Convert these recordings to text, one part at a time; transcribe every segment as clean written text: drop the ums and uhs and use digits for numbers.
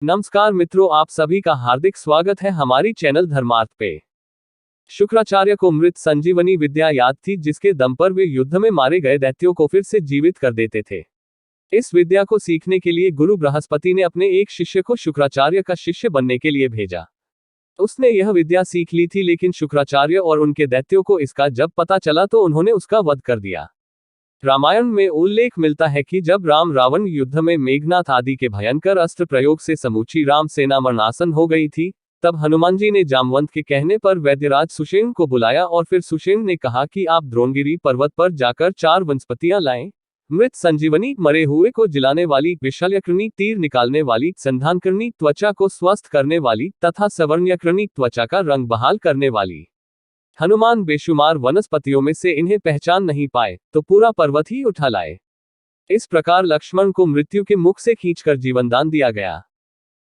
नमस्कार मित्रों, आप सभी का हार्दिक स्वागत है हमारी चैनल धर्मार्थ पे। शुक्राचार्य को मृत संजीवनी विद्या याद थी, जिसके दम पर वे युद्ध में मारे गए दैत्यों को फिर से जीवित कर देते थे। इस विद्या को सीखने के लिए गुरु बृहस्पति ने अपने एक शिष्य को शुक्राचार्य का शिष्य बनने के लिए भेजा। उसने यह विद्या सीख ली थी, लेकिन शुक्राचार्य और उनके दैत्यों को इसका जब पता चला तो उन्होंने उसका वध कर दिया। रामायण में उल्लेख मिलता है कि जब राम रावण युद्ध में मेघनाथ आदि के भयंकर अस्त्र प्रयोग से समूची राम सेना मरणासन हो गई थी, तब हनुमान जी ने जामवंत के कहने पर वैद्यराज सुषेण को बुलाया और फिर सुषेण ने कहा कि आप द्रोणगिरी पर्वत पर जाकर 4 वनस्पतियां लाएं। मृत संजीवनी, मरे हुए को जिलाने वाली, विशल्यकृणी तीर निकालने वाली, संधानकृणी त्वचा को स्वस्थ करने वाली तथा सवर्ण्यकृणी त्वचा का रंग बहाल करने वाली। हनुमान बेशुमार वनस्पतियों में से इन्हें पहचान नहीं पाए तो पूरा पर्वत ही उठा लाए। इस प्रकार लक्ष्मण को मृत्यु के मुख से खींचकर जीवनदान दिया गया।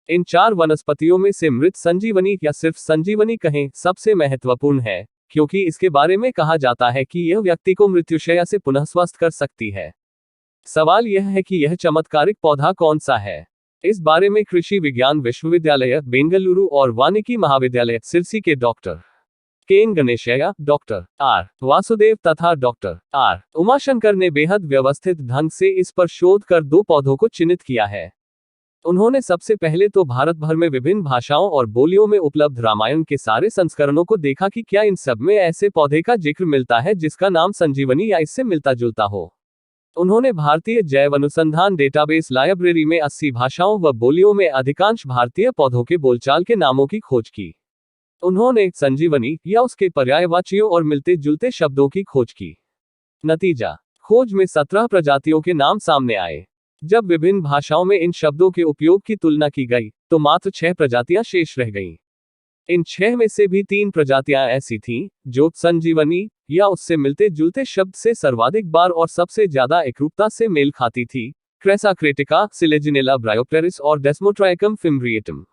इन 4 वनस्पतियों में से मृत संजीवनी या सिर्फ संजीवनी कहें सबसे महत्वपूर्ण है, क्योंकि इसके बारे में कहा जाता है कि यह व्यक्ति को मृत्युशैया से पुनः स्वस्थ कर सकती है। सवाल यह है कि यह चमत्कारिक पौधा कौन सा है। इस बारे में कृषि विज्ञान विश्वविद्यालय बेंगलुरु और वानिकी महाविद्यालय सिरसी के डॉक्टर केन गणेशैया, डॉक्टर आर वासुदेव तथा डॉक्टर आर उमाशंकर ने बेहद व्यवस्थित ढंग से इस पर शोध कर 2 पौधों को चिन्हित किया है। उन्होंने सबसे पहले तो भारत भर में विभिन्न भाषाओं और बोलियों में उपलब्ध रामायण के सारे संस्करणों को देखा कि क्या इन सब में ऐसे पौधे का जिक्र मिलता है जिसका नाम संजीवनी या इससे मिलता जुलता हो। उन्होंने भारतीय जैव अनुसंधान डेटाबेस लाइब्रेरी में 80 भाषाओं व बोलियों में अधिकांश भारतीय पौधों के बोलचाल के नामों की खोज की। उन्होंने संजीवनी या उसके पर्यायवाचियों और मिलते जुलते शब्दों की खोज की। नतीजा, खोज में 17 प्रजातियों के नाम सामने आए। जब विभिन्न भाषाओं में इन शब्दों के उपयोग की तुलना की गई तो मात्र 6 प्रजातियां शेष रह गईं। इन 6 में से भी 3 प्रजातियां ऐसी थीं जो संजीवनी या उससे मिलते जुलते शब्द से सर्वाधिक बार और सबसे ज्यादा एकरूपता से मेल खाती थी। क्रेसा क्रेटिका, सिलेजिनेला ब्रायोप्टेरिस और डेस्मोट्राइकम फिम्ब्रिएटम।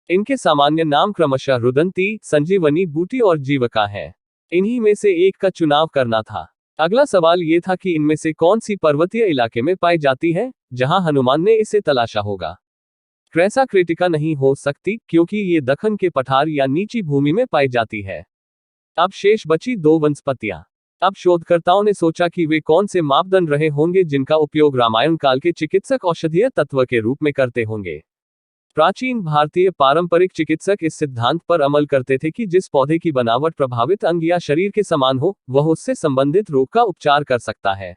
इनके सामान्य नाम क्रमशः रुदंती, संजीवनी बूटी और जीवका हैं। इन्हीं में से एक का चुनाव करना था। अगला सवाल ये था कि इनमें से कौन सी पर्वतीय इलाके में पाई जाती है, जहां हनुमान ने इसे तलाशा होगा। क्रेसा क्रिटिका नहीं हो सकती, क्योंकि ये दक्खन के पठार या नीची भूमि में पाई जाती है। अब शेष बची 2 वनस्पतियां। अब शोधकर्ताओं ने सोचा कि वे कौन से मापदंड रहे होंगे जिनका उपयोग रामायण काल के चिकित्सक औषधीय तत्व के रूप में करते होंगे। प्राचीन भारतीय पारंपरिक चिकित्सक इस सिद्धांत पर अमल करते थे कि जिस पौधे की बनावट प्रभावित अंग या शरीर के समान हो, वह उससे संबंधित रोग का उपचार कर सकता है।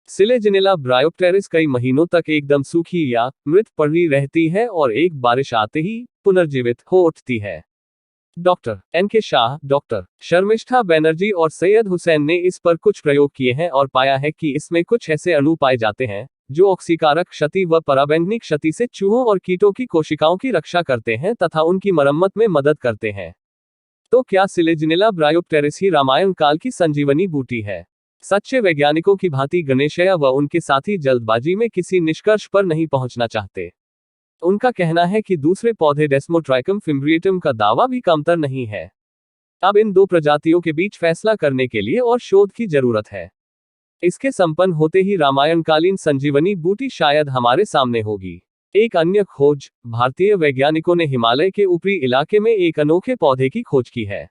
सिलेजिनेला ब्रायोप्टेरिस कई महीनों तक एकदम सूखी या मृत पड़ी रहती है और एक बारिश आते ही पुनर्जीवित हो उठती है। Doctor N K. Shah, doctor Sharmishtha Banerjee और सैयद हुसैन ने इस पर कुछ प्रयोग किए हैं और पाया है कि इसमें कुछ ऐसे अणु पाए जाते हैं जो ऑक्सीकारक क्षति व पराबैंगनी क्षति से चूहों और कीटों की कोशिकाओं की रक्षा करते हैं तथा उनकी मरम्मत में मदद करते हैं। तो क्या सिलेजिनेला ब्रायोप्टेरिस ही रामायण काल की संजीवनी बूटी है? सच्चे वैज्ञानिकों की भांति गणेशैया व उनके साथी जल्दबाजी में किसी निष्कर्ष पर नहीं पहुंचना चाहते। उनका कहना है कि दूसरे पौधे डेस्मोट्राइकम फिम्ब्रिएटम का दावा भी कमतर नहीं है। अब इन 2 प्रजातियों के बीच फैसला करने के लिए और शोध की जरूरत है। इसके संपन्न होते ही रामायणकालीन संजीवनी बूटी शायद हमारे सामने होगी। एक अन्य खोज, भारतीय वैज्ञानिकों ने हिमालय के ऊपरी इलाके में एक अनोखे पौधे की खोज की है।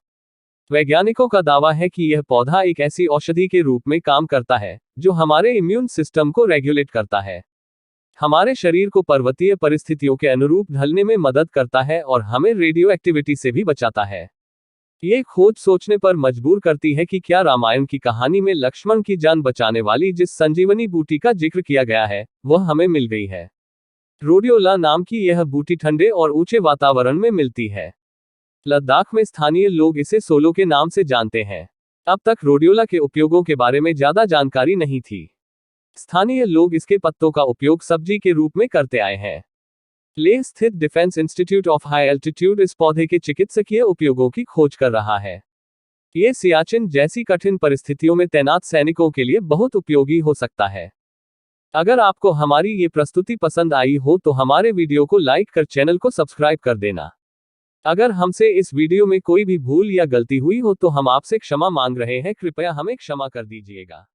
वैज्ञानिकों का दावा है कि यह पौधा एक ऐसी औषधि के रूप में काम करता है जो हमारे इम्यून सिस्टम को रेगुलेट करता है, हमारे शरीर को पर्वतीय परिस्थितियों के अनुरूप ढलने में मदद करता है और हमें रेडियो एक्टिविटी से भी बचाता है। ये खोज सोचने पर मजबूर करती है कि क्या रामायण की कहानी में लक्ष्मण की जान बचाने वाली जिस संजीवनी बूटी का जिक्र किया गया है वह हमें मिल गई है। रोडियोला नाम की यह बूटी ठंडे और ऊंचे वातावरण में मिलती है। लद्दाख में स्थानीय लोग इसे सोलो के नाम से जानते हैं। अब तक रोडियोला के उपयोगों के बारे में ज्यादा जानकारी नहीं थी। स्थानीय लोग इसके पत्तों का उपयोग सब्जी के रूप में करते आए हैं। लेह स्थित defence institute of high altitude इस पौधे के चिकित्सकीय उपयोगों की खोज कर रहा है। ये सियाचिन जैसी कठिन परिस्थितियों में तैनात सैनिकों के लिए बहुत उपयोगी हो सकता है। अगर आपको हमारी ये प्रस्तुति पसंद आई हो तो हमारे वीडियो को लाइक कर चैनल को सब्सक्राइब कर देना। अगर हमसे इस वीडियो में कोई भी भूल या गलती हुई हो तो हम आपसे क्षमा मांग रहे हैं, कृपया हमें क्षमा कर दीजिएगा।